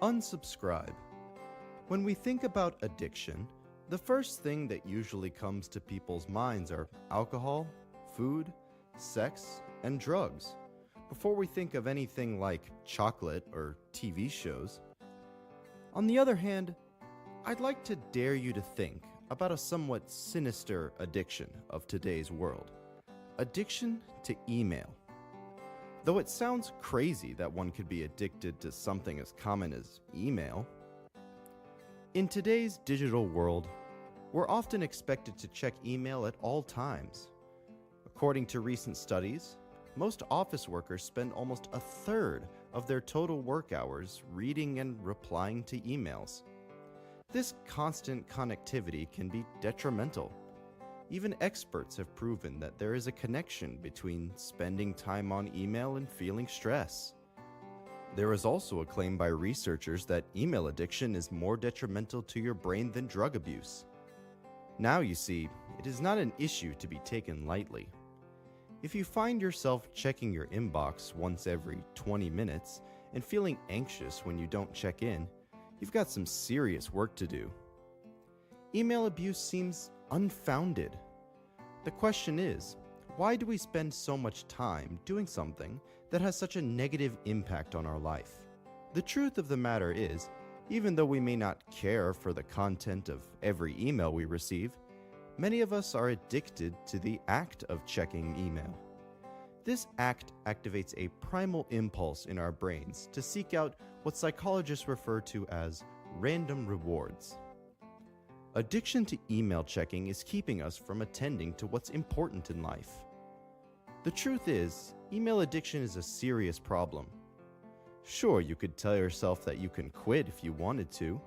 Unsubscribe. When we think about addiction, the first thing that usually comes to people's minds are alcohol, food, sex, and drugs, before we think of anything like chocolate or TV shows. On the other hand, I'd like to dare you to think about a somewhat sinister addiction of today's world: addiction to email. Though it sounds crazy that one could be addicted to something as common as email, in today's digital world, we're often expected to check email at all times. According to recent studies, most office workers spend almost a third of their total work hours reading and replying to emails. This constant connectivity can be detrimental. Even experts have proven that there is a connection between spending time on email and feeling stress. There is also a claim by researchers that email addiction is more detrimental to your brain than drug abuse. Now you see, it is not an issue to be taken lightly. If you find yourself checking your inbox once every 20 minutes and feeling anxious when you don't check in, you've got some serious work to do. Email abuse seems unfounded. The question is, why do we spend so much time doing something that has such a negative impact on our life? The truth of the matter is, even though we may not care for the content of every email we receive, many of us are addicted to the act of checking email. This act activates a primal impulse in our brains to seek out what psychologists refer to as random rewards. Addiction to email checking is keeping us from attending to what's important in life. The truth is, email addiction is a serious problem. Sure, you could tell yourself that you can quit if you wanted to,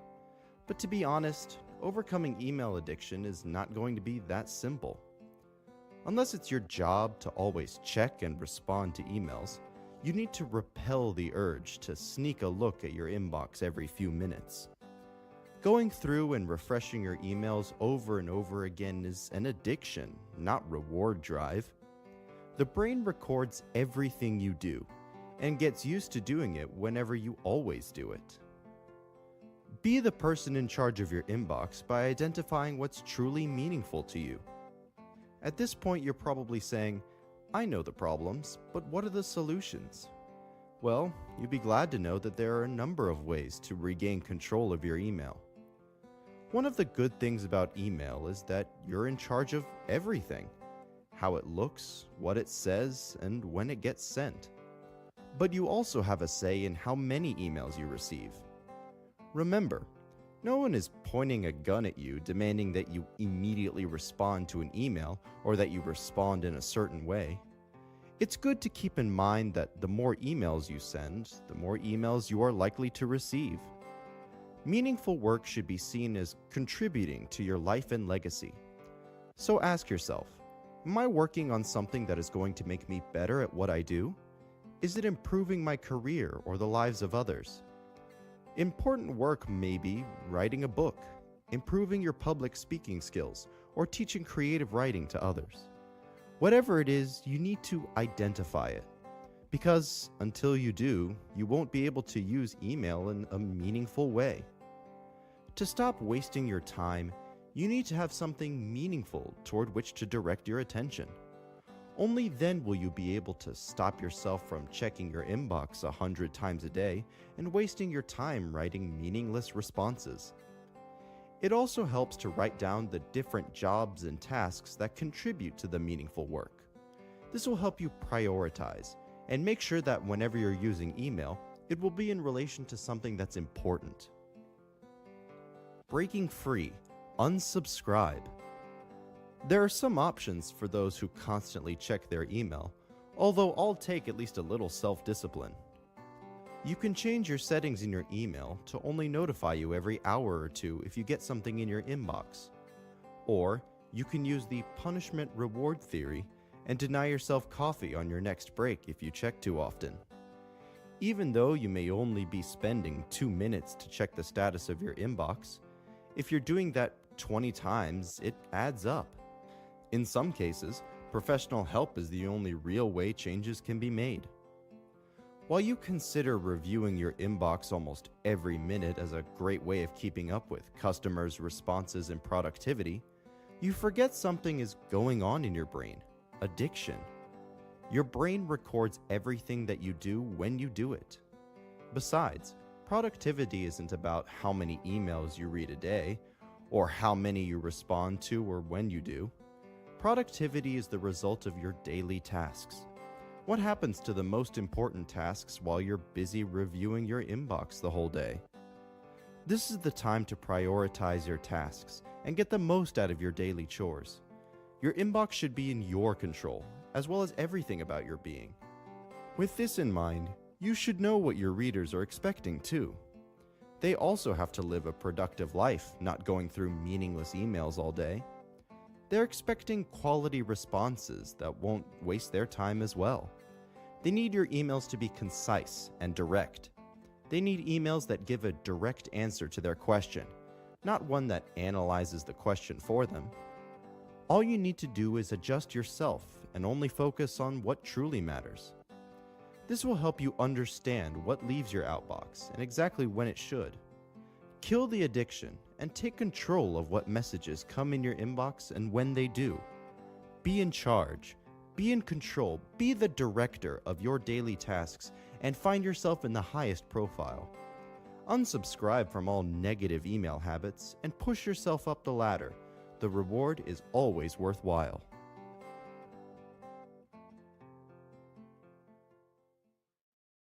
but to be honest, overcoming email addiction is not going to be that simple. Unless it's your job to always check and respond to emails, you need to repel the urge to sneak a look at your inbox every few minutes. Going through and refreshing your emails over and over again is an addiction, not reward drive. The brain records everything you do and gets used to doing it whenever you always do it. Be the person in charge of your inbox by identifying what's truly meaningful to you. At this point, you're probably saying, I know the problems, but what are the solutions? Well, you'd be glad to know that there are a number of ways to regain control of your email. One of the good things about email is that you're in charge of everything: how it looks, what it says, and when it gets sent. But you also have a say in how many emails you receive. Remember, no one is pointing a gun at you demanding that you immediately respond to an email or that you respond in a certain way. It's good to keep in mind that the more emails you send, the more emails you are likely to receive. Meaningful work should be seen as contributing to your life and legacy. So ask yourself, am I working on something that is going to make me better at what I do? Is it improving my career or the lives of others? Important work may be writing a book, improving your public speaking skills, or teaching creative writing to others. Whatever it is, you need to identify it. Because until you do, you won't be able to use email in a meaningful way. To stop wasting your time, you need to have something meaningful toward which to direct your attention. Only then will you be able to stop yourself from checking your inbox 100 times a day and wasting your time writing meaningless responses. It also helps to write down the different jobs and tasks that contribute to the meaningful work. This will help you prioritize and make sure that whenever you're using email, it will be in relation to something that's important. Breaking free. Unsubscribe. There are some options for those who constantly check their email, although all take at least a little self-discipline. You can change your settings in your email to only notify you every hour or two if you get something in your inbox. Or you can use the punishment reward theory and deny yourself coffee on your next break if you check too often. Even though you may only be spending 2 minutes to check the status of your inbox, if you're doing that 20 times, it adds up. In some cases, professional help is the only real way changes can be made. While you consider reviewing your inbox almost every minute as a great way of keeping up with customers' responses and productivity, you forget something is going on in your brain: addiction. Your brain records everything that you do when you do it. Besides, productivity isn't about how many emails you read a day, or how many you respond to or when you do. Productivity is the result of your daily tasks. What happens to the most important tasks while you're busy reviewing your inbox the whole day? This is the time to prioritize your tasks and get the most out of your daily chores. Your inbox should be in your control, as well as everything about your being. With this in mind, you should know what your readers are expecting too. They also have to live a productive life, not going through meaningless emails all day. They're expecting quality responses that won't waste their time as well. They need your emails to be concise and direct. They need emails that give a direct answer to their question, not one that analyzes the question for them. All you need to do is adjust yourself and only focus on what truly matters. This will help you understand what leaves your outbox and exactly when it should. Kill the addiction and take control of what messages come in your inbox and when they do. Be in charge, be in control, be the director of your daily tasks, and find yourself in the highest profile. Unsubscribe from all negative email habits and push yourself up the ladder. The reward is always worthwhile.